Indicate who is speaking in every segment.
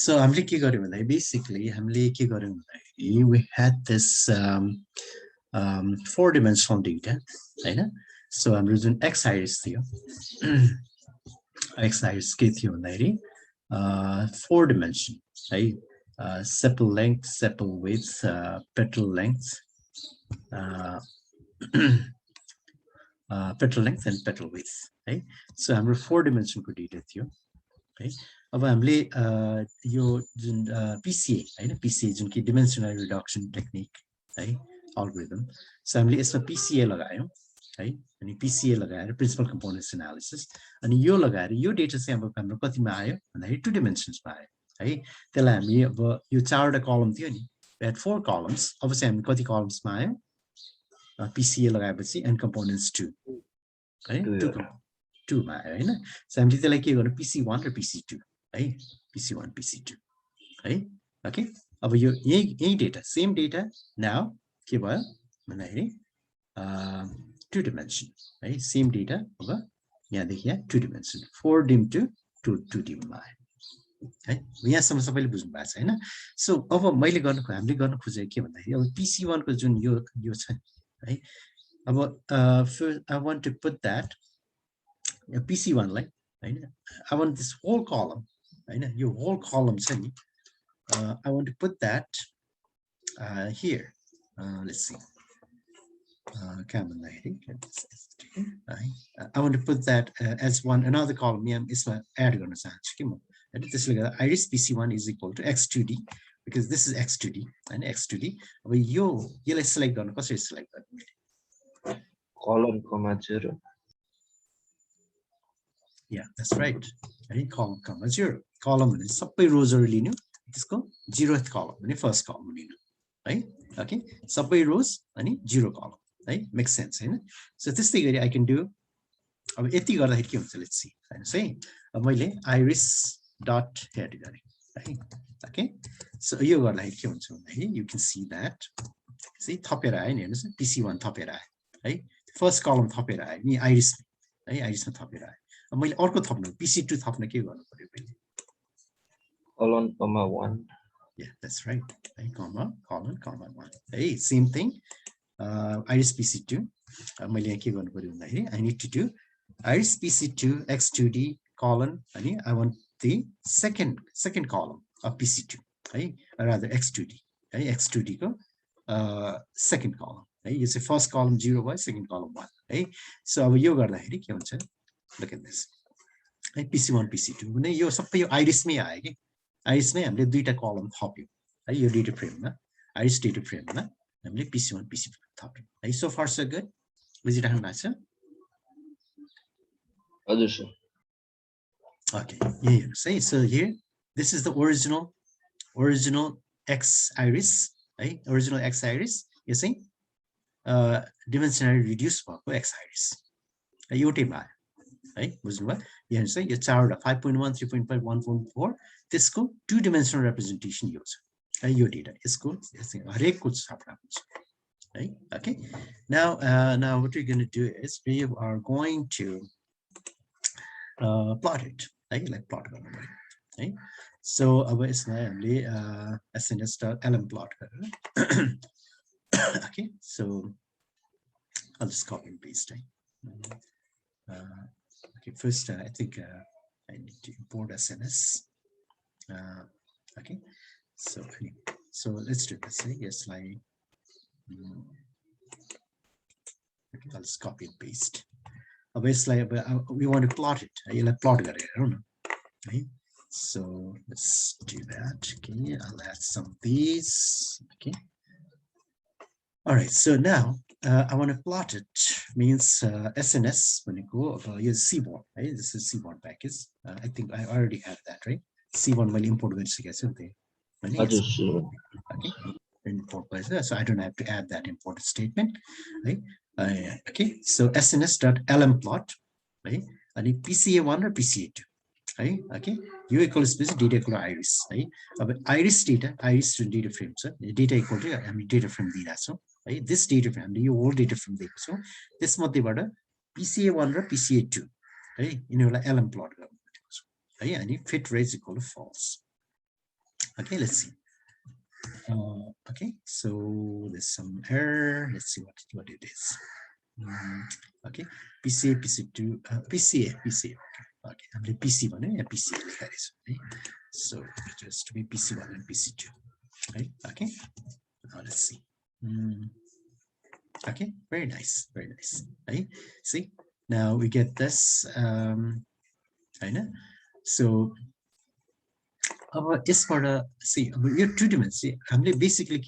Speaker 1: So हामीले के गर्यौं भन्दा basically हामीले के गर्यौं भन्दा we had this 4-dimensional data हैन so हाम्रो जुन x iris थियो x iris के थियो भन्दाखेरि 4 dimension है sepal length sepal width petal length petal length and petal width है so हाम्रो 4 dimension को data थियो है अब हामीले यो जुन PCA हैन PCA जुन कि dimensional reduction technique है algorithm so हामीले यसमा PCA लगायौं है अनि PCA लगाएर principal components analysis अनि यो लगाएर यो डेटा चाहिँ अब हाम्रो कतिमा आयो भन्दाखेरि 2 dimensions मा आयो है त्यसलाई हामी अब यो चारवटा कलम थियो नि we had 4 columns अब चाहिँ हामी कति columns मा आयो PCA लगाएपछि and components 2 है 2 मा आयो हैन so हामीले त्यसलाई के गर्नु PC1 र PC2 है PC1 PC2 है ओके अब यो यही डेटा सेम डेटा नाउ के भयो भन्दाखेरि 2 dimension है सेम डेटा अब यहाँदेखि यहाँ 2 dimension 4 dim to 2 dim मा आयो है यहाँसम्म सबैले बुझ्नु भएको छ हैन सो अब मैले हामीले गर्न खोजेको के भन्दाखेरि अब PC1 को जुन यो छ है अब I want to put that PC1 लाई हैन I want this whole column हैन यो whole column छ नि I want to put that here let's see I want to put that as another column यहाँ यसमा add गर्न चाहन्छु के म हैन त्यसले गर्दा iris PC1 is equal to x2d because this is x2d and x2d अब यसलाई select गर्न कसरी select गर्ने
Speaker 2: column comma 0
Speaker 1: yeah that's right है column comma 0 column भने सबै रोजहरु लिनु त्यसको 0th column भने first column लिनु है ओके सबै रोज अनि 0 column है मेक सेन्स हैन सो त्यस्तै गरी I can do अब यति गर्दाखेरि के हुन्छ लेट्स सी हैन है अब मैले iris dot head गरे है ओके सो यो गर्दाखेरि के हुन्छ भन्दाखेरि you can see that see थपेर आयो नि हेर्नुस् PC1 थपेर आयो है फर्स्ट कलम थपेर आयो नि iris है irisमा थपेर आयो अब मैले अर्को थप्नु PC2 थप्न के गर्नु पर्यो पहिले
Speaker 2: colon comma 1
Speaker 1: yeah that's right hey, colon comma 1 hey same thing iris PC2 मैले यहाँ के गर्नु पर्यो भन्दाखेरि I need to do iris PC2 x2d colon अनि I want the second column of PC2 है rather x2d है x2d को second column है यो चाहिँ first column 0 भयो second column 1 है so अब यो गर्दाखेरि के हुन्छ look at this है PC1 PC2 भने यो सबै यो iris मै आयो के iris मै हामीले दुईटा कलम थप्यौ है यो डेटा फ्रेममा iris डेटा फ्रेममा हामीले PC1 PC2 थप्यौ है so far so good बुझिराख्नु भएको छ
Speaker 2: हजुर सर
Speaker 1: okay यही हेर्नुस् है so here this is the original x iris है original x iris यो चाहिँ dimensionally reduced भएको x iris एउटैमा आयो है बुझ्नुभयो यहाँ चाहिँ यो चारवटा 5.1 3.5 1.4 त्यसको 2 dimensional representation यो छ है यो डेटा यसको हरेकको छापडा हुन्छ है okay now what we're going to do is we are going to plot it है like plot गर्नु पर्यो है so अब यसमा हामीले sns.lm plot गरेर okay so I'll just copy and paste right okay first I think I need to import SNS okay so let's do this yes like okay I'll just copy and paste obviously we want to plot it you'll plot it I don't know right so let's do that okay I'll add some of these okay all right so now I want to plot it means SNS when you go use Seaborn right this is Seaborn package I think I already have that right Seaborn will import okay import so I don't have to add that import statement right okay so sns.lmplot right and PCA1 or PCA2 right okay u equals data equal to iris right iris data frame so data equal to data frame data so right this data frame you all data frame data so this मध्ये PCA1 or PCA2 right यिनीहरुलाई lm plot गर्नु पर्छ है अनि fit raise equal to false Okay, let's see. Okay, so there's some error. Let's see what it is. Okay, PCA, PC2, PCA. Okay, I'm the PC one, PCA. So it has to be PC1 and PC2. Right? Okay, now let's see. Okay, very nice, right? See, now we get this. I know. So is for the see we have 2 dimensions. See, I'm basically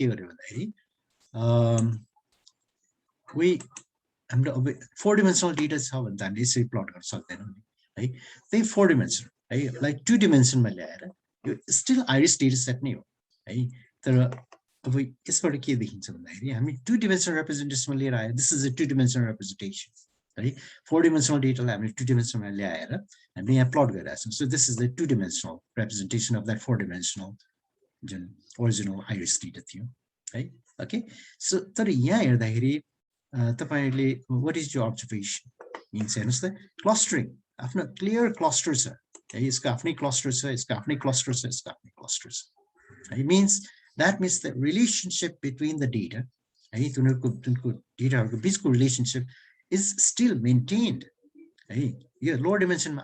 Speaker 1: we 4-dimensional data is how than this plot or something, right? They 4-dimensional, right? Like 2-dimensional you still iris data set new, right? There is for the key the hints of the I mean 2-dimensional representation. This is a 2-dimensional representation, right? 4-dimensional data I mean 2-dimensional layer and we plot so this is the 2-dimensional representation of that 4-dimensional original iris data theory, right? Okay, so what is your observation? Means the clustering after clear clusters clusters. It means that means the relationship between the data relationship is still maintained. Lower dimension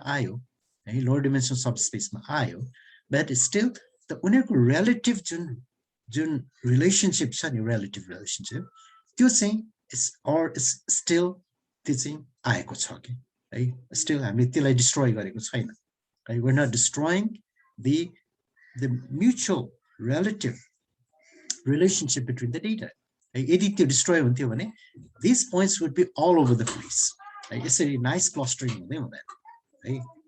Speaker 1: lower dimension subspace but still the relative relationship relative relationship you're saying is still teaching still destroy we're not destroying the mutual relative relationship between the data. Destroy these points would be all over the place. It's a nice clustering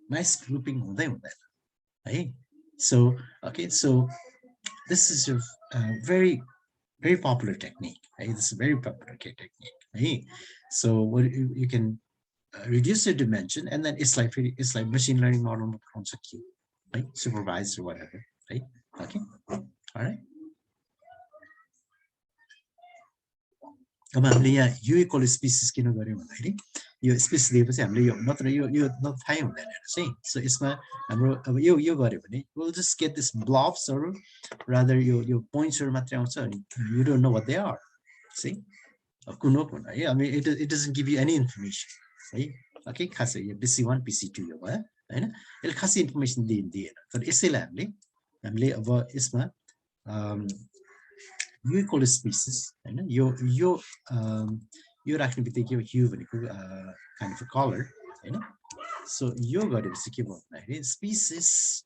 Speaker 1: nice grouping so okay, so this is a very popular technique. This is a very popular technique. So what you can reduce the dimension, and then it's like machine learning model concept, right? Supervised or whatever, right? Okay, all right. U equal species you species not high. So it's my we'll just get this blobs or rather your points or material. You don't know what they are. See? I mean it doesn't give you any information. Right? Okay, PC1, PC2 it'll has information but it's you equal species you're actually be thinking of you kind of a color so you got it species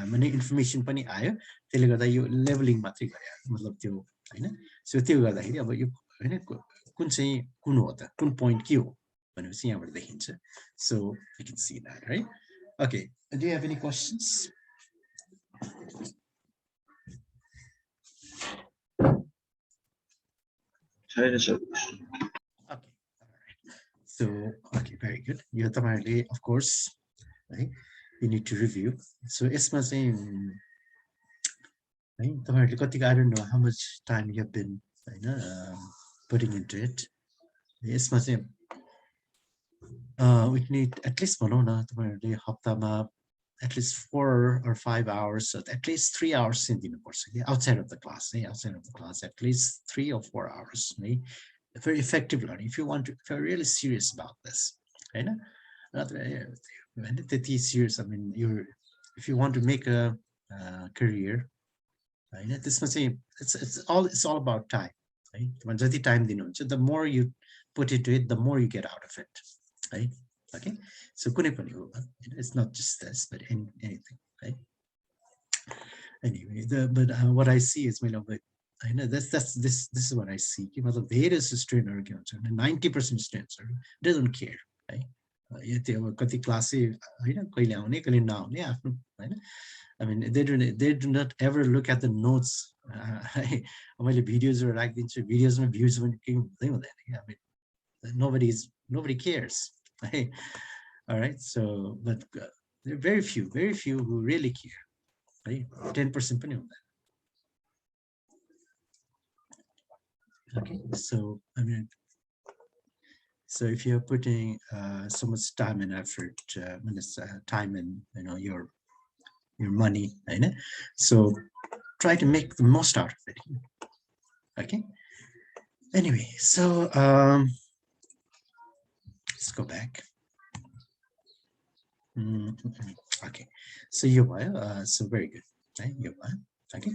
Speaker 1: many information pani ayo त्यसले गर्दा यो levelling मात्रै गरे मतलब त्यो हैन so त्यो गर्दाखेरि अब यो हैन कुन चाहिँ कुन हो त कुन पॉइन्ट के हो भनेपछि यहाँबाट देखिन्छ so you can see that, right? Okay, do you have any questions?
Speaker 2: Okay,
Speaker 1: all right. So okay, very good. You have of course, right? You need to review. So यसमा चाहिँ I don't know how much time you have been putting into it. यसमा चाहिँ we need at least at least 4 or 5 hours, so at least 3 hours in the course outside of the class, at least 3 or 4 hours. Very effective learning if you're really serious about this. Not serious. I mean, if you want to make a career, this must say it's all about time. The more you put into it, the more you get out of it. Right? Okay, so it's not just this, but anything, right? Anyway, what I see is I know this is what I see. There is a student argument, 90% students doesn't care, right? I mean, they do not ever look at the notes. Videos are like videos and views when I mean, nobody cares. Right? All right, so but there are very few who really care. Right? 10% okay, so I mean, so if you're putting so much time and effort, time and your money, so try to make the most out of it. Okay. Anyway, so let's go back. Okay, so so very good, right? Okay,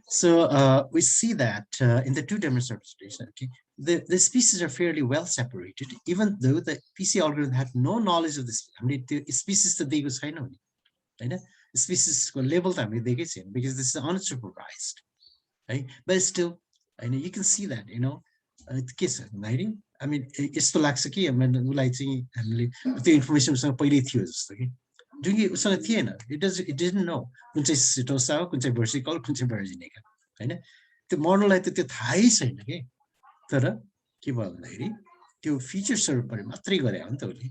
Speaker 1: so we see that in the two-dimensional representation, okay, the species are fairly well separated, even though the PC algorithm had no knowledge of this. I mean, the species that they was right? Species labeled because this is unsupervised, right? But still, you can see that, the case, right? I mean, it's the laxity. I mean, the information was not doing it it didn't know. Vertical, vertical. The model like the Thai side, okay? Tara, the features are matri gore antoli.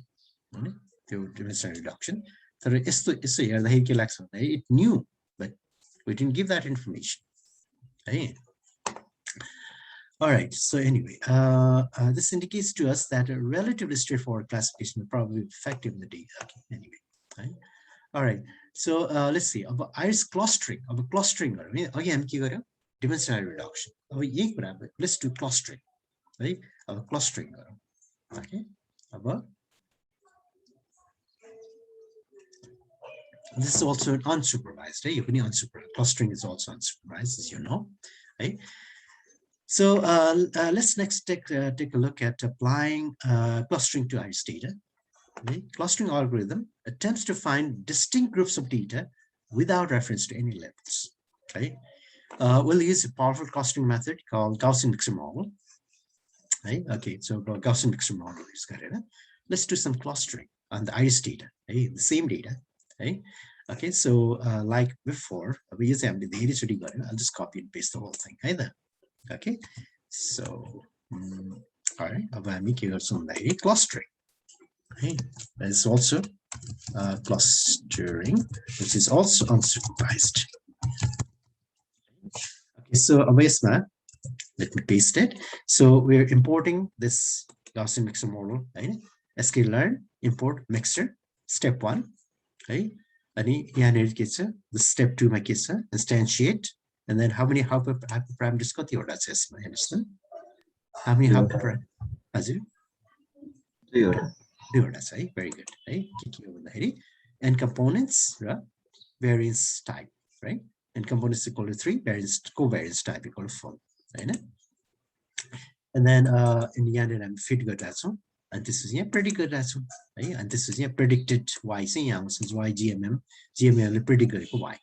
Speaker 1: The dimensional reduction. It knew, but we didn't give that information. Right? All right, so anyway, this indicates to us that a relatively straightforward classification is probably effective in the data. Okay, anyway, right? All right, so let's see, about iris clustering, again, dimensional reduction. Let's do clustering, right? Clustering, okay? This is also unsupervised, right? Unsupervised. Clustering is also unsupervised, as you know, right? So let's next take a look at applying clustering to iris data. The clustering algorithm attempts to find distinct groups of data without reference to any labels. Right? We'll use a powerful clustering method called Gaussian mixer model. Right? Okay, so Gaussian mixer model is correct. Let's do some clustering on the iris data, right? The same data. Right? Okay, so like before, we use the iris data. I'll just copy and paste the whole thing. Either. Okay, so all right, I'm making some clustering. Okay, there's also clustering, which is also unsupervised. Okay, so Avesma, let me paste it. So we're importing this Gaussian mixer model, right? sklearn import mixer step 1, right? And the step 2 instantiate. And then how many hyperparameters got your that's my understand? How many hyperparameters? Right? Very good, right? And components, right? Variance type, right? And components equal to 3, variance covariance type equal to 4, right? And then in the end, I'm fit good that's one. And this is pretty good that's one, right? And this is predicted y since y GMM pretty good y.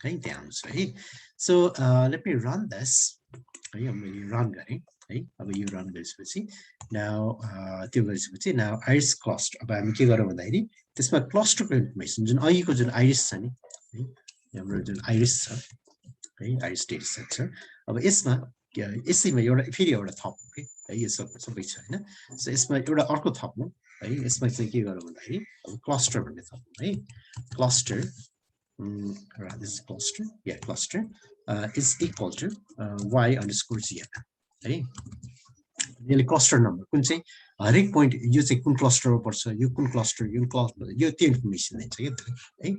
Speaker 1: Okay, down, right? So let me run this. Okay, I'm going to run right? You run this. Now now iris cluster. I'm this my cluster information. Iris iris iris data set. एउटा फेरि एउटा थप है यो सबै छ हैन so यसमा एउटा अर्को थप्नु है यसमा चाहिँ के गरौँ भन्दाखेरि अब क्लस्टर भन्ने थप्नु है cluster this is cluster cluster is equal to y_gm है यसले क्लस्टर नम्बर कुन चाहिँ हरेक पोइन्ट यो चाहिँ कुन क्लस्टरमा पर्छ यो कुन क्लस्टर यो त्यो इन्फर्मेसन दिन्छ के है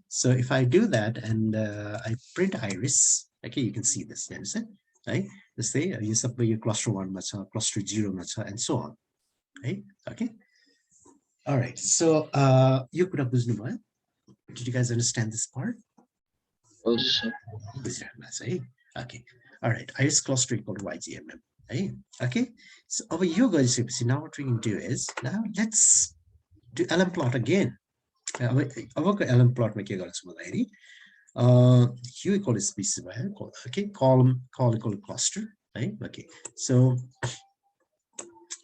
Speaker 1: so if I do that and I print iris okay you can see this right let's say you सबै यो cluster 1 मा छ cluster 0 मा छ and so on right okay all right so यो कुरा बुझ्नु भयो did you guys understand this part okay all right iris cluster equal to ygmm right okay so over यो गरिसकेपछि now what we can do is now let's do lm plot again अब lm plot मा के गर्छु भन्दाखेरि u equal to species okay column equal to cluster right okay so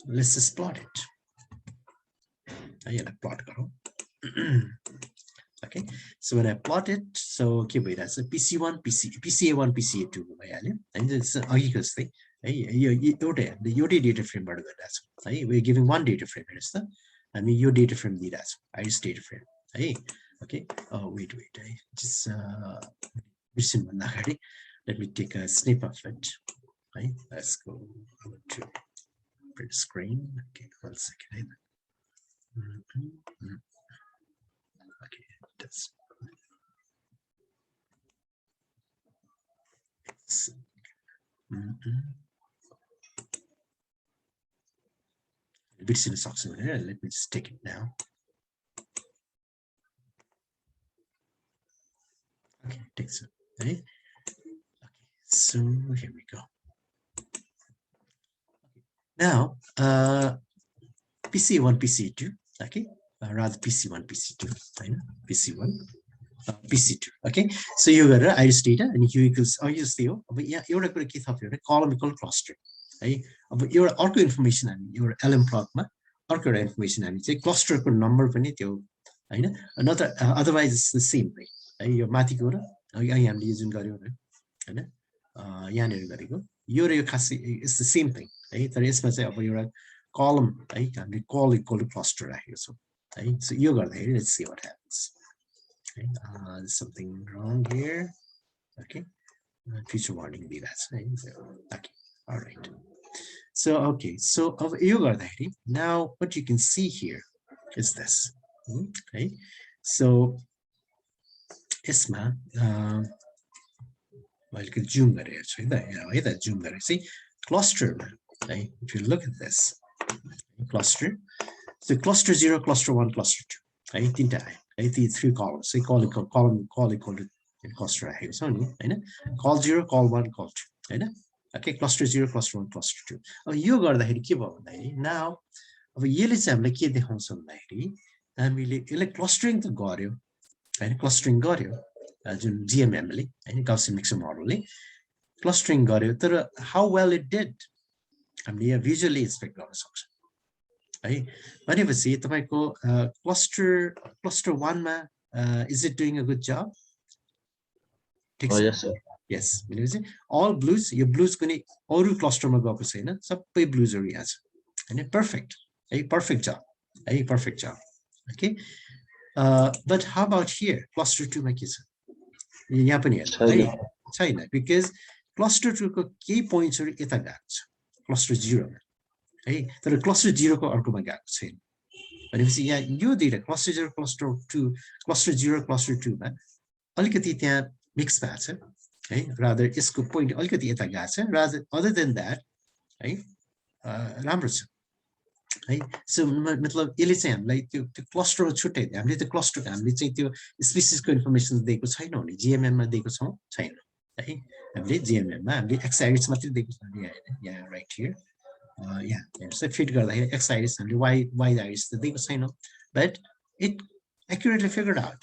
Speaker 1: let's just plot it I plot okay so when I plot it so के भइराछ pc1 pca1 pca2 भइहाल्यो हैन त्यसै अघिको जस्तै है यो data frame बाट गरिराछ है we are giving one data frame हेर्नुस् त हामी यो data frame दिइराछ iris data frame है okay wait है just बिर्सिनु भन्दाखेरि let me take a snip of it right let's go to print screen okay 1 second okay that's Bits in the socks over here. Let me just take it now. Okay, takes it. Okay. So here we go. Now, PC1, PC2, okay, rather PC1, PC2, right? PC1, PC2, okay. So you got a iris data and you equals, use the, but yeah, you're going to keep up your column equal cluster, right? But your arco information and your LM plot, arco information and say cluster number when you, right? Another, otherwise it's the same way. Your mathicura, I am using Gario, right? Your is the same thing. There is your column, right? And we call it cluster here. So, so you got there. Let's see what happens. There's something wrong here. Okay. Future warning be that. Right? Okay. All right. So okay. So you got there. Now what you can see here is this. Okay. So Isma. Well, you can zoom that here. So that zoom there. See, cluster. Right? If you look at this cluster, so cluster 0, cluster 1, cluster 2. Right? The 3 columns. So call it cluster here. So call 0, call 1, call 2. Right? Okay, cluster 0, cluster 1, cluster 2. You got the head keyboard. Now, अब यसले चाहिँ हामीलाई के देखाउँछ भन्दाखेरि हामीले यसलाई clustering त गर्यो हैन क्लस्टरिङ गर्यो जुन GMM ले हैन Gaussian mixer मोडलले क्लस्टरिङ गर्यो तर how well it did हामीले यहाँ visually inspect गर्न सक्छौं है भनेपछि तपाईको cluster 1 मा is it doing a good job?
Speaker 2: Oh yes sir.
Speaker 1: Yes, all blues यो blues कुनै अरु क्लस्टरमा गएको छैन सबै blues हरु यहाँ छ हैन perfect perfect job okay but how about here cluster 2 मा के छ यहाँ पनि हेर्नु छैन because cluster 2 को केही पोइन्ट्स हरु यता गएको छ cluster 0 मा है तर cluster 0 को अर्कोमा गएको छैन भनेपछि यहाँ यो दुईटा cluster 0 cluster 0 cluster 2 मा अलिकति त्यहाँ मिक्स भएको छ है rather यसको पोइन्ट अलिकति यता गएको छ rather other than that है राम्रो छ है सो मतलब यसले चाहिँ हामीलाई त्यो क्लस्टर छुट्टै हामीले त्यो क्लस्टर हामीले चाहिँ त्यो स्पेसिसको इन्फर्मेसन दिएको छैनौ नि जीएमएम मा दिएको छौं छैन है हामीले जीएमएम मा हामीले एक्स आइरिस मात्र दिएको छ नि हैन यहाँ राइट हियर यहाँ हेर्नुस् फिट गर्दाखेरि एक्स आइरिस हामीले वाइ आइरिस त दिएको छैनौ but it accurately figured out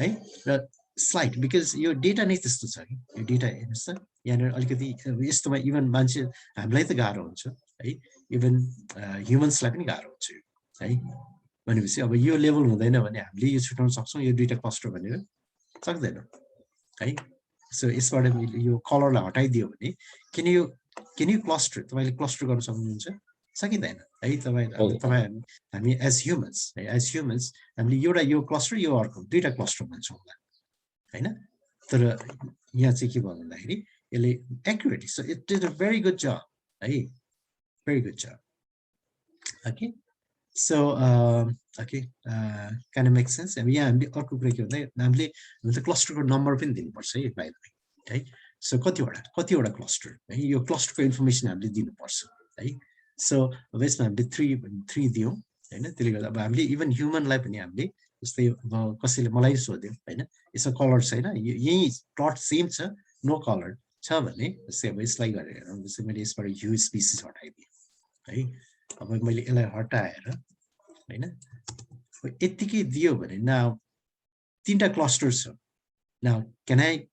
Speaker 1: है र स्लाइड बिकज यो डेटा नै त्यस्तो छ यो डेटा हेर्नुस् त यहाँ अलिकति यस्तोमा इभन मान्छे हामीलाई त गाह्रो हुन्छ है इभन ह्युमन्सलाई पनि गाह्रो हुन्छ है भनेपछि अब यो लेभल हुँदैन भने हामीले यो छुटाउन सक्छौं यो दुईटा क्लस्टर भनेर सक्दैन है सो यसबाट यो कलरलाई हटाइदियो भने can you क्लस्टर तपाईले क्लस्टर गर्न सक्नुहुन्छ सकिदैन है तपाई हामी एज ह्युमन्स हामीले एउटा यो क्लस्टर यो अर्को दुईटा क्लस्टर भन्छौं हैन तर यहाँ चाहिँ के भन्नु भन्दाखेरि यसले accurately so it did a very good जब है very good job okay so okay kind of makes sense and yeah हामीले अर्को कुरा के भन्दा हामीले त क्लस्टरको नम्बर पनि दिनुपर्छ है बाइ द वे है सो कतिवटा क्लस्टर है यो क्लस्टरको इन्फर्मेसन हामीले दिनुपर्छ है सो अब यसमा हामीले 3 दियौं हैन त्यसले गर्दा अब हामीले इभन ह्युमनलाई पनि हामीले जस्तै अब कसैले मलाई सोध्यो हैन यसमा कलर छैन यही प्लट सेम छ नो कलर छ भने जस्तै अब यसलाई गरेर जस्तै मैले यसबाट ह्यू स्पिसिस हटाइदिएँ है अब मैले यसलाई हटाएर हैन यतिकै दियो भने नाउ तीनटा क्लस्टर्स छ now can I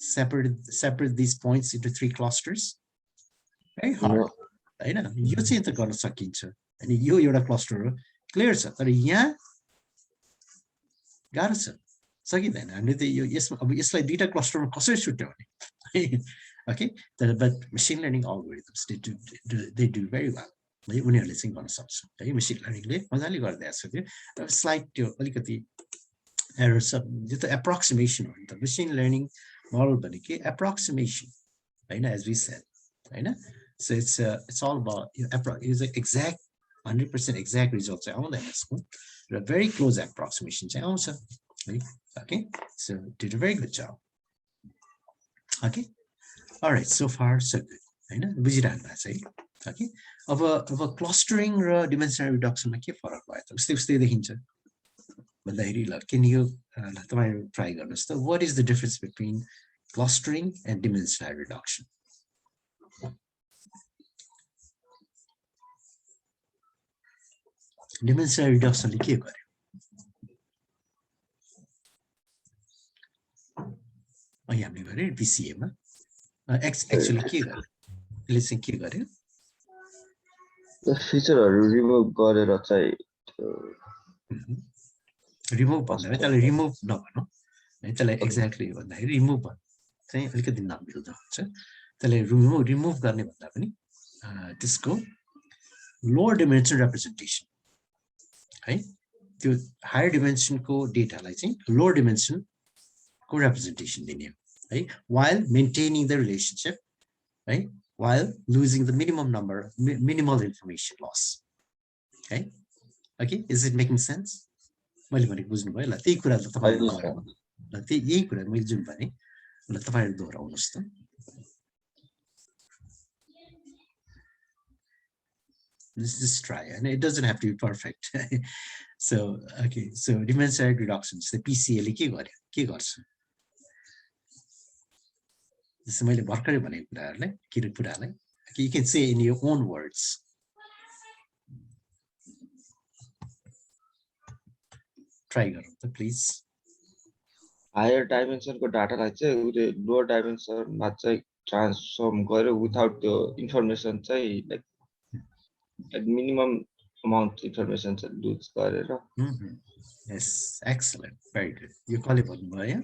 Speaker 1: separate these points into 3 clusters very hard हैन यो चाहिँ त गर्न सकिन्छ अनि यो एउटा क्लस्टर हो क्लियर छ तर यहाँ गाह्रो छ सकिदैन हामीले त यो यसमा अब यसलाई दुईटा क्लस्टरमा कसरी छुट्याउने okay but machine learning algorithms they do very well है उनीहरुले चाहिँ गर्न सक्छ है machine learning ले मजाले गर्दैछ त्यो स्लाइड त्यो अलिकति एरर छ यो त एप्रोक्सिमेसन हो नि त machine learning model भनेको एप्रोक्सिमेसन हैन as we said हैन so it's all about is exact 100% exact result चाहिँ आउँदैन यसको र very close approximation चाहिँ आउँछ है okay so did a very good job Okay, all right, so far so good. हैन बुझिरहनु भएको छ है ओके अब क्लस्टरिङ र डिमेन्सनल रिडक्सनमा के फरक भयो त उस्तै उस्तै देखिन्छ भन्दाखेरि ल कैन यु ल तपाईहरु ट्राई गर्नुस् त what is the difference between clustering and dimensional reduction dimensional रिडक्सनले के गर्यो अहिले हामीले गरे PCA मा एक्चुअली के गर्यो यसले चाहिँ के गर्यो
Speaker 2: फिचरहरु रिमुभ गरेर चाहिँ
Speaker 1: रिमुभ भन्दा त्यसलाई रिमुभ नभनौ है त्यसलाई एक्ज्याक्टली भन्दाखेरि रिमुभ चाहिँ अलिकति नमिल्दो हुन्छ त्यसलाई रिमुभ गर्ने भन्दा पनि त्यसको लोअर डिमेन्सन रिप्रेजेन्टेसन है त्यो हायर डिमेन्सनको डेटालाई चाहिँ लोअर डिमेन्सन को representation दिने है while maintaining the relationship right while losing the minimal information loss okay is it making sense मैले भनेको बुझ्नु भयो ल त्यही कुरा त तपाईहरुले गर्नु ल त्यही यही कुरा मैले जुन भने ल तपाईहरु दोहोर्याउनुस् त just try and it doesn't have to be perfect so okay so dimensional reductions the PCA ले के गर्यो के गर्छ जस्तो मैले भर्खरै भनेको कुराहरुलाई you can say in your own words try गरौँ त प्लिज
Speaker 2: हायर डाइमेन्सनको डाटालाई चाहिँ उले लोअर डाइमेन्सनमा चाहिँ ट्रान्सफर्म गर्यो विदाउट त्यो इन्फर्मेसन चाहिँ लाइक मिनिमम अमाउन्ट इन्फर्मेसन चाहिँ लुज गरेर
Speaker 1: yes excellent very good यो कसले भन्नुभयो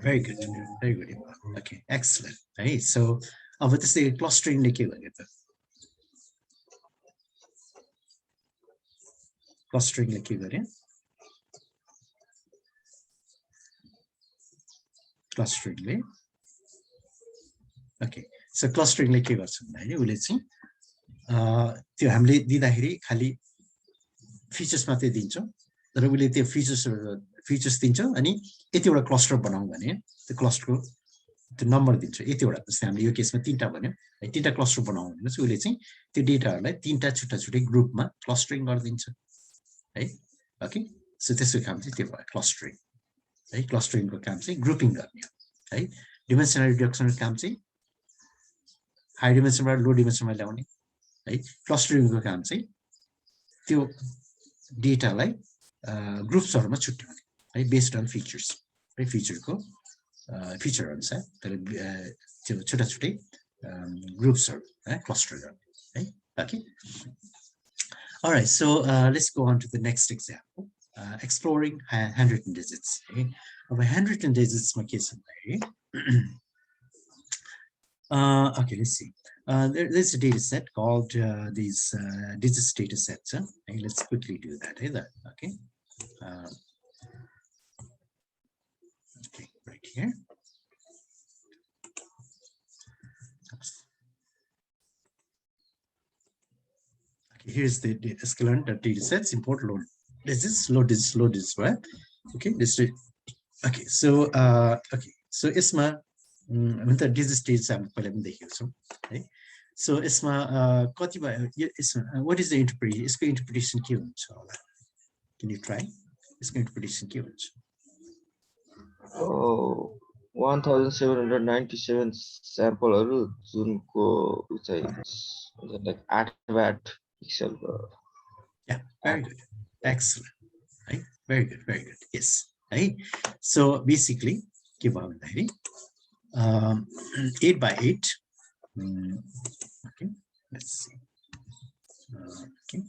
Speaker 1: very good okay excellent है so अब त्यस्तै क्लस्टरिङले के गर्यो त क्लस्टरिङले के गर्यो क्लस्टरिङले okay so क्लस्टरिङले के गर्छ भन्दाखेरि उले चाहिँ त्यो हामीले दिँदाखेरि खाली फिचर्स मात्रै दिन्छौं तर उले त्यो फिचर्स दिन्छ अनि यतिवटा क्लस्टर बनाऊ भने त्यो क्लस्टरको त्यो नम्बर दिन्छ यतिवटा जस्तै हामीले यो केसमा तीनटा भन्यो है तीनटा क्लस्टर बनाऊ भने चाहिँ उले चाहिँ त्यो डेटाहरुलाई तीनटा छुट्टा-छुट्टै ग्रुपमा क्लस्टरिङ गर्दिन्छ है ओके सो त्यसको काम चाहिँ त्यो भयो क्लस्टरिङ है क्लस्टरिङको काम चाहिँ ग्रुपिङ गर्ने हो है डिमेन्सनल रिडक्सनको काम चाहिँ हाई डिमेन्सनबाट लो डिमेन्सनमा ल्याउने है क्लस्टरिङको काम चाहिँ त्यो डेटालाई ग्रुप्सहरुमा छुट्याउने है बेस्ड अन फिचर्स है फिचर अनुसार त्यो छुट्टा-छुट्टै ग्रुप्सहरु है क्लस्टर गर्ने है okay alright so let's go on to the next example exploring handwritten digits okay अब handwritten digits मा के छ भन्दाखेरि okay let's see there's a data set called these digits data sets okay, let's quickly do that either okay okay right here okay here's the scalar data sets import load load digits right okay this okay so यसमा त digits data हामीले पहिला पनि देखेको छौं है so यसमा कति भयो यसमा what is the interpretation यसको interpretation के हुन्छ होला can you try यसको interpretation के हुन्छ
Speaker 2: 1797 स्याम्पलहरु जुनको चाहिँ लाइक 8 वाट पिक्सलको
Speaker 1: yeah very good excellent right very good yes है so basically के भयो भन्दाखेरि 8 by 8 okay let's see okay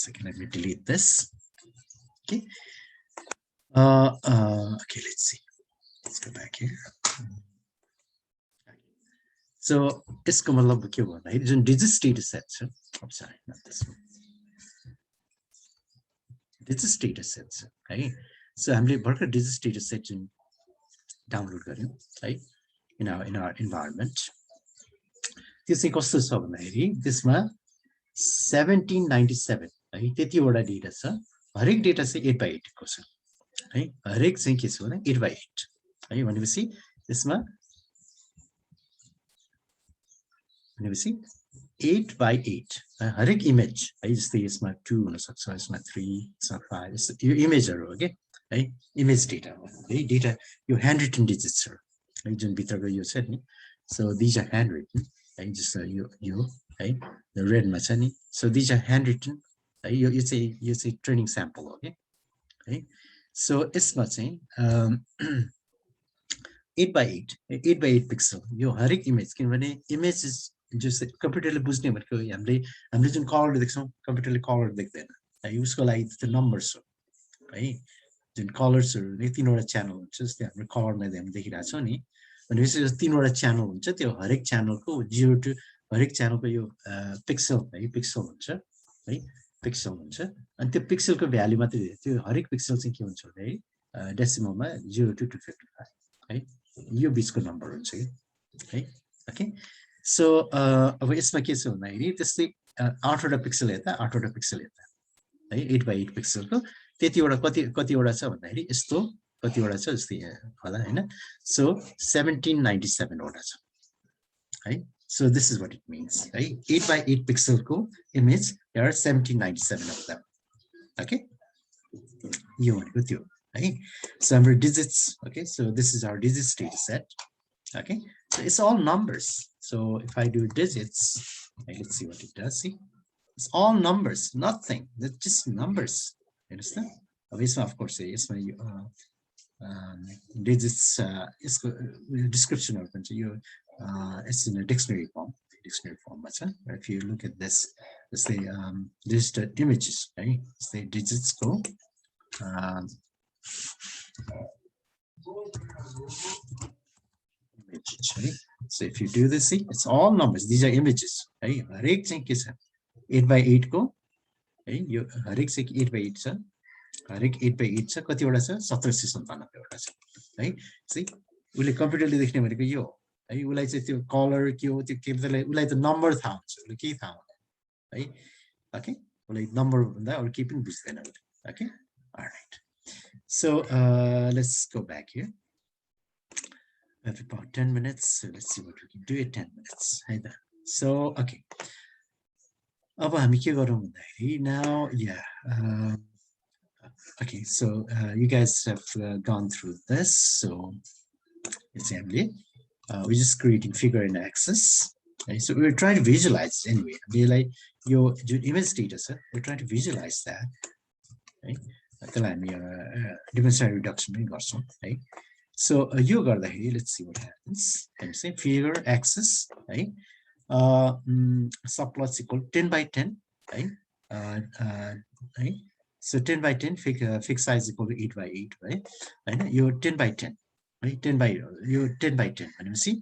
Speaker 1: second let me delete this okay okay let's see let's go back here so यसको मतलब के हो भन्दाखेरि जुन digits data set छ I'm sorry not this one digits data sets है so हामीले भर्खर digits data set जुन डाउनलोड गर्यौं है in our environment त्यो चाहिँ कस्तो छ भन्दाखेरि त्यसमा 1797 है त्यतिवटा डेटा छ हरेक डेटा चाहिँ 8 by 8 को छ है हरेक चाहिँ के छ भने 8 by 8 है भनेपछि यसमा 8 by 8 हरेक इमेज है जस्तै यसमा 2 हुन सक्छ यसमा 3 यसमा 5 यो इमेजहरु हो के है इमेज डेटा हो है डेटा यो ह्यान्ड रिटन डिजिट्स हो है जुन भित्रको यो छ नि so these are hand written है जस्तो यो है रेडमा छ नि so these are hand written है यो चाहिँ ट्रेनिङ स्याम्पल हो के है सो यसमा चाहिँ 8 by 8 पिक्सल यो हरेक इमेज किनभने इमेज जस्तै कम्प्युटरले बुझ्ने भनेको हामीले जुन कलर देख्छौँ कम्प्युटरले कलर देख्दैन है उसको लागि त्यो नम्बर्स हो है जुन कलर्सहरु तीनवटा च्यानल हुन्छ जस्तै हाम्रो कलरमा हामी देखिरहेछौँ नि भनेपछि तीनवटा च्यानल हुन्छ त्यो हरेक च्यानलको 0 to हरेक च्यानलको यो पिक्सल है पिक्सल हुन्छ है पिक्सल हुन्छ अनि त्यो पिक्सलको भ्यालु मात्रै त्यो हरेक पिक्सल चाहिँ के हुन्छ भने है डेसिमलमा 0 to 255 है यो बीचको नम्बर हुन्छ है ओके सो अब यसमा के छ भन्दाखेरि त्यस्तै 8 वटा पिक्सल यता 8 वटा पिक्सल यता है 8 by 8 पिक्सलको त्यतिवटा कतिवटा छ भन्दाखेरि यस्तो कतिवटा छ जस्तै होला हैन सो 1797 वटा छ है so this is what it means है 8 by 8 पिक्सलको image there are 1797 of them okay यो भनेको त्यो है so हाम्रो digits okay so this is our digits data set okay so it's all numbers so if I do digits okay, let's see what it does see it's all numbers nothing that's just numbers you understand obviously of course yes my digits is description of it's in a dictionary form if you look at this let's say there's the images right say digits go so if you do this see it's all numbers these are images hey harik chahi ke cha 8 by 8 ko है यो हरेक चाहिँ 8 by 8 छ हरेक 8 by 8 छ कतिवटा छ 1797 वटा छ है चाहिँ उले कम्प्युटरले देख्ने भनेको यो है उलाई चाहिँ त्यो कलर के हो त्यो के उलाई त नम्बर थाहा हुन्छ उले के थाहा हुन्छ है ओके उलाई नम्बर भन्दा अरु के पनि बुझ्दैन उले okay all right so let's go back here we have about 10 minutes so let's see what we can do in 10 minutes है त so okay अब हामी के गरौँ भन्दाखेरि now yeah okay so you guys have gone through this so it's हामीले we're just creating figure and axis okay, so we're trying to visualize anyway हामीलाई यो जुन image data छ we're trying to visualize that है त्यसलाई हामी dimensional reduction पनि गर्छौं है so यो गर्दाखेरि let's see what happens हामी चाहिँ figure axis है subplots equal 10 by 10 right so 10 by 10 fixed size equal to 8 by 8 right हैन यो 10 by 10 right 10 by यो 10 by 10 भनेपछि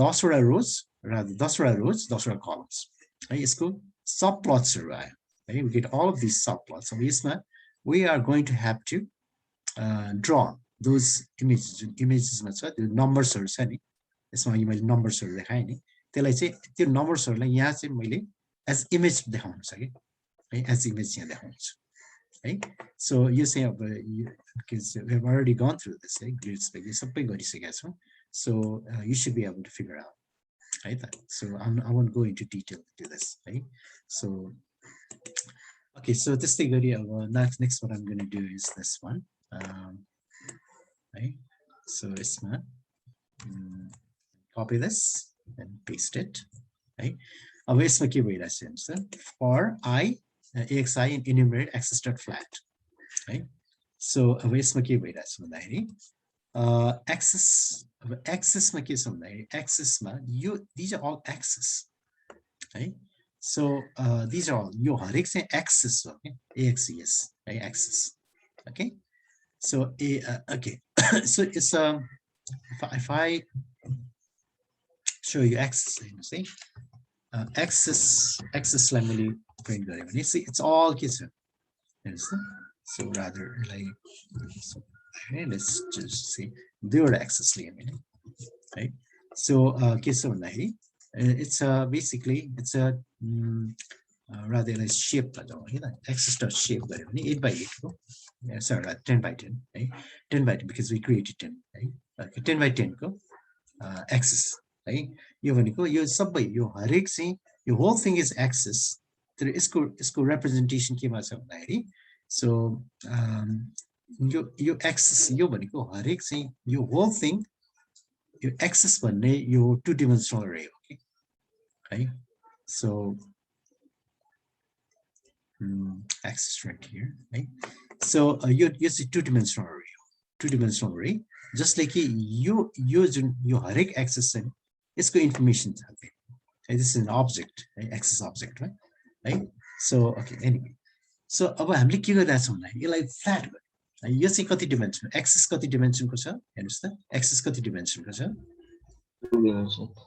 Speaker 1: 10 वटा rows र 10 वटा rows 10 वटा columns है यसको subplots हरु आयो है we get all of these subplots so यसमा we are going to have to draw those images मा छ त्यो numbers हरु छ नि यसमा मैले numbers हरु देखाए नि त्यसलाई चाहिँ त्यो numbers हरुलाई यहाँ चाहिँ मैले as image देखाउन सके है as image यहाँ देखाउँछु है so you say because we have already gone through this है grid space सबै गरिसकेका छौं so you should be able to figure out right so I won't go into detail to this right so okay so this thing next what I'm going to do is this one right so it's copy this and paste it right अब यसमा के भइराछ for I axi and enumerate axis dot flat right so अब यसमा के भइराछ भन्दाखेरि axis अब axis मा के छ भन्दाखेरि axis मा यो these are all axis right so these are all यो हरेक चाहिँ axis हो के axis है axis okay so okay so it's if I show you axis you see axis लाई मैले print गरे भने see it's all के छ so rather like so let's just see दुईवटा axis लिए मैले right so के छ भन्दाखेरि it's basically it's a rather like shape axis dot shape गरे भने 8 by 8 को sorry 10 by 10 right 10 by 10 because we created 10 right 10 by 10 को एक्सेस है यो भनेको यो सबै यो हरेक चाहिँ यो होल थिङ इज एक्सेस तर यसको रिप्रेजेन्टेसन केमा छ भन्दाखेरि सो यो एक्सेस यो भनेको हरेक चाहिँ यो होल थिङ यो एक्सेस भन्ने यो 2 डिमेन्सनल रे हो कि है so axis right here right so you see 2 dimensional array 2 dimensional array just like you हरेक एक्सेस छ नि यसको इन्फर्मेसन छ this is an object right axis object right so okay anyway so अब हामीले के गरिरहेका छौँ भन्दा यसलाई फ्ल्याट गर्यो यो चाहिँ कति डिमेन्सन एक्सेस कति डिमेन्सनको छ हेर्नुस् त एक्सेस कति डिमेन्सनको छ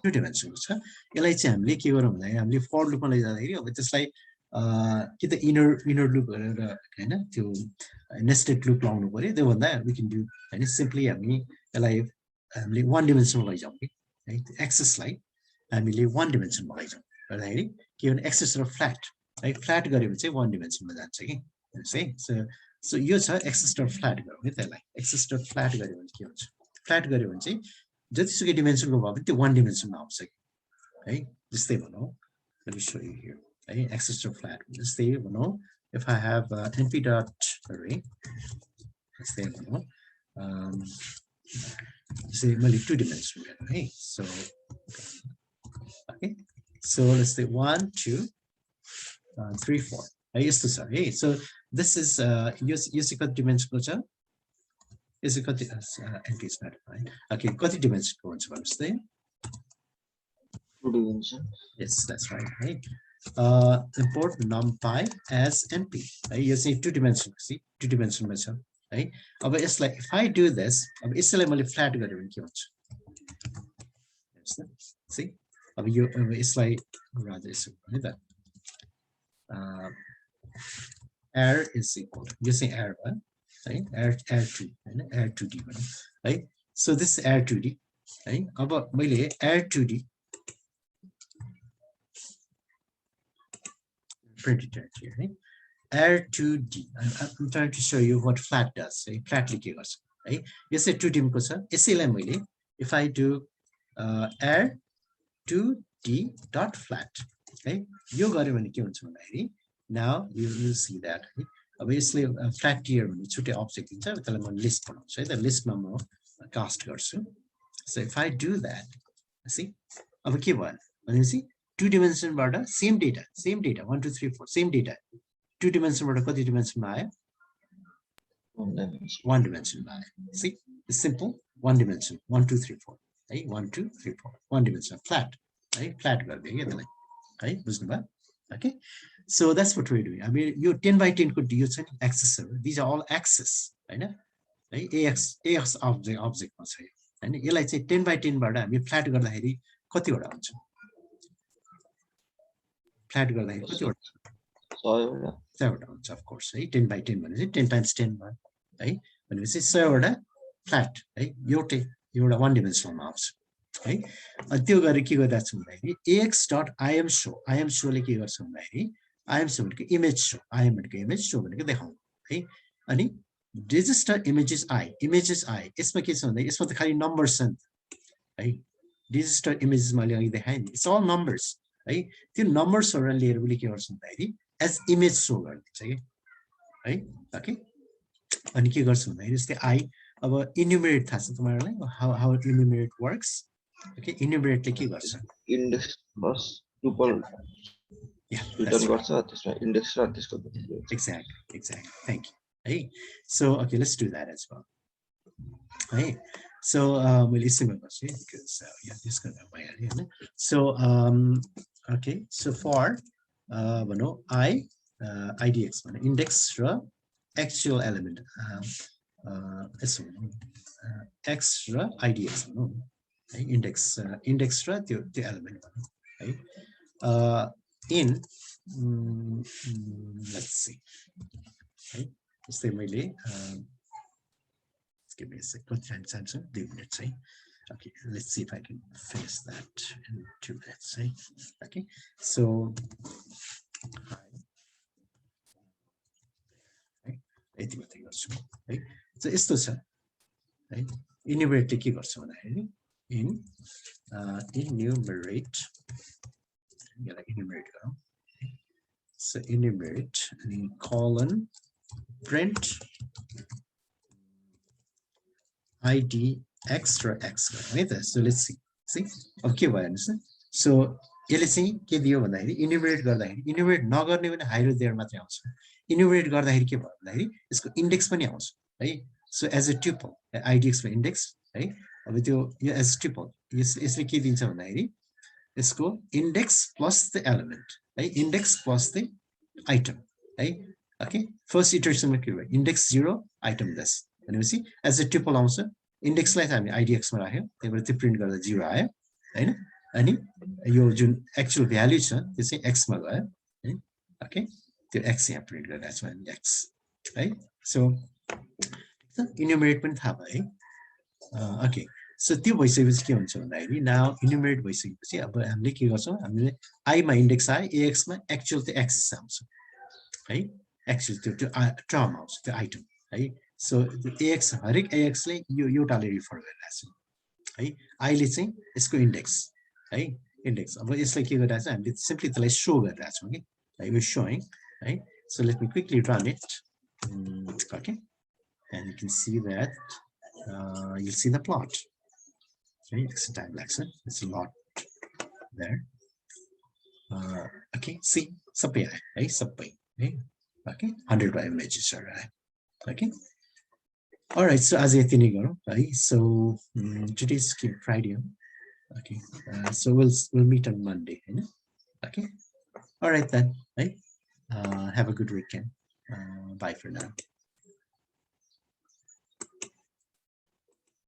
Speaker 1: 2 डिमेन्सनको छ यसलाई चाहिँ हामीले के गरौँ भन्दा हामीले फर लुपमा लैजाँदाखेरि अब त्यसलाई कि त इनर लुप गरेर हैन त्यो नेस्टेड लुप लाउनु पर्यो त्यो भन्दा वी क्यान डु हैन सिम्पली हामीले 1 डिमेन्सनमा लैजाउँ कि है एक्सेसलाई हामीले 1 डिमेन्सनमा लैजाउँ गर्दाखेरि के भने एक्सेस र फ्ल्याट है फ्ल्याट गर्यो भने चाहिँ 1 डिमेन्सनमा जान्छ कि हेर्नुस् है सो यो छ एक्सेस र फ्ल्याट गरौँ है त्यसलाई एक्सेस र फ्ल्याट गर्यो भने के हुन्छ फ्ल्याट गर्यो भने चाहिँ जतिसुकै डिमेन्सनको भयो भने त्यो 1 डिमेन्सनमा आउँछ है जस्तै भनौँ let me show you here okay access to flat just say you know if I have np dot array let's say you know say only 2 dimensional okay so let's say 1 2 3 4 yes to say hey so this is use got dimensional cha is it got np is not fine okay got the dimension once once there
Speaker 2: 2 dimension
Speaker 1: yes that's right right import numpy as np you see 2 dimension see 2 dimension ma cha hai aba यसलाई if I do this अब यसलाई मैले flat गर्यो भने के हुन्छ see अब यो यसलाई rather यसो भने त air is equal you say air right air 2 हैन air 2d भनौं है so this is air 2d है अब मैले air 2d printed it here right air 2d I'm trying to show you what flat does right flatly के गर्छ है यसै 2d को छ यसैलाई मैले if I do air 2d dot flat है यो गर्यो भने के हुन्छ भन्दाखेरि now you will see that है अब यसले flat tier भन्ने छुट्टै अब्जेक्ट दिन्छ त्यसलाई म लिस्ट बनाउँछु है त लिस्टमा म कास्ट गर्छु so if I do that see अब के भयो भनेपछि 2 dimension बाट same data 1 2 3 4 same data 2 dimension बाट कति dimension मा आयो 1 dimension मा आयो see it's simple 1 dimension 1 2 3 4 है 1 2 3 4 1 dimension flat है फ्ल्याट गर्दै के त्यसलाई है बुझ्नु भयो okay so that's what we're doing I mean यो 10 by 10 को यो छ नि एक्सेसहरु these are all axes हैन है ax object मा छ हैन यसलाई चाहिँ 10 by 10 बाट हामी फ्ल्याट गर्दाखेरि कति वटा हुन्छ फ्ल्याट गर्दाखेरि कति वटा 100 वटा हुन्छ अफ कोर्स है 10 by 10 भने चाहिँ 10 times 10 भयो है भनेपछि 100 वटा फ्ल्याट है एउटा 1 डिमेन्सनलमा आउँछ है अनि त्यो गरेर के गर्दा छ भन्दाखेरि ax.imshow ले के गर्छ भन्दाखेरि imshow भनेको इमेज शो im भनेको इमेज शो भनेको देखाउनु है अनि register images I यसमा के छ भन्दा यसमा त खाली नम्बर्स छ है register images मैले अघि देखाएँ नि इट्स अल नम्बर्स है त्यो नम्बर्सहरुलाई लिएर उसले के गर्छ भन्दाखेरि एज इमेज शो गरिदिन्छ के है ओके अनि के गर्छ भन्दाखेरि जस्तै I अब enumerate थाहा छ तपाईहरुलाई how enumerate works okay enumerate ले के गर्छ
Speaker 2: index plus tuple return गर्छ त्यसमा index र त्यसको
Speaker 1: exactly thank you hey so okay let's do that as well hey so मैले यसैमा गर्छु because yeah this gonna भइहाल्यो हैन so okay so for भनौं I idx भने index र actual element यसो x र idx भनौं है index र त्यो element भनौं है in let's see है जस्तै मैले give me a sec what time is 2 minutes है okay let's see if I can finish that in 2 minutes है okay so यति मात्रै गर्छु है so यस्तो छ है enumerate के गर्छ भन्दाखेरि enumerate यसलाई enumerate गरौँ so enumerate and colon print id x र x है त so let's see अब के भयो हेर्नुस् न so यसले चाहिँ के दियो भन्दाखेरि enumerate गर्दाखेरि enumerate नगर्ने भने हाइरो देयर मात्रै आउँछ enumerate गर्दाखेरि के भयो भन्दाखेरि यसको इन्डेक्स पनि आउँछ है so as a tuple idx मा इन्डेक्स है अब त्यो यो as tuple यसले के दिन्छ भन्दाखेरि यसको इन्डेक्स प्लस द एलिमेन्ट है इन्डेक्स प्लस द आइटम है ओके फर्स्ट इटरेसनमा के भयो इन्डेक्स 0 आइटम लेस भनेपछि एज अ ट्युपल आउँछ इन्डेक्सलाई चाहिँ हामी आइडिएक्समा राख्यौँ त्यही भएर त्यो प्रिन्ट गर्दा 0 आयो हैन अनि यो जुन एक्चुअल भ्यालु छ त्यो चाहिँ x मा गयो है ओके त्यो x यहाँ प्रिन्ट गरिरहेको छु हामी x है सो इन्युमरेट पनि थाहा भयो है ओके सो त्यो भइसकेपछि के हुन्छ भन्दाखेरि नाउ इन्युमरेट भइसकेपछि अब हामीले के गर्छौँ हामीले i मा इन्डेक्स आयो ax मा एक्चुअल त्यो एक्सिस आउँछ है एक्चुअल त्यो टर्म आउँछ त्यो आइटम है सो ax हरेक ax ले यो एउटाले रिफर गरिरहेको छ है i ले चाहिँ यसको इन्डेक्स है इन्डेक्स अब यसलाई के गरिरहेको छ हामीले सिम्पली त्यसलाई शो गरिरहेको छौँ कि है वी शोइङ है so let me quickly run it okay and you can see that you'll see the plot okay it's a time lapse it's a lot there okay see sabai hai sabai hey okay 100 by images are okay all right so as yati nei garu hai so today's Friday okay so we'll meet on Monday you know? Okay all right then right have a good weekend bye for now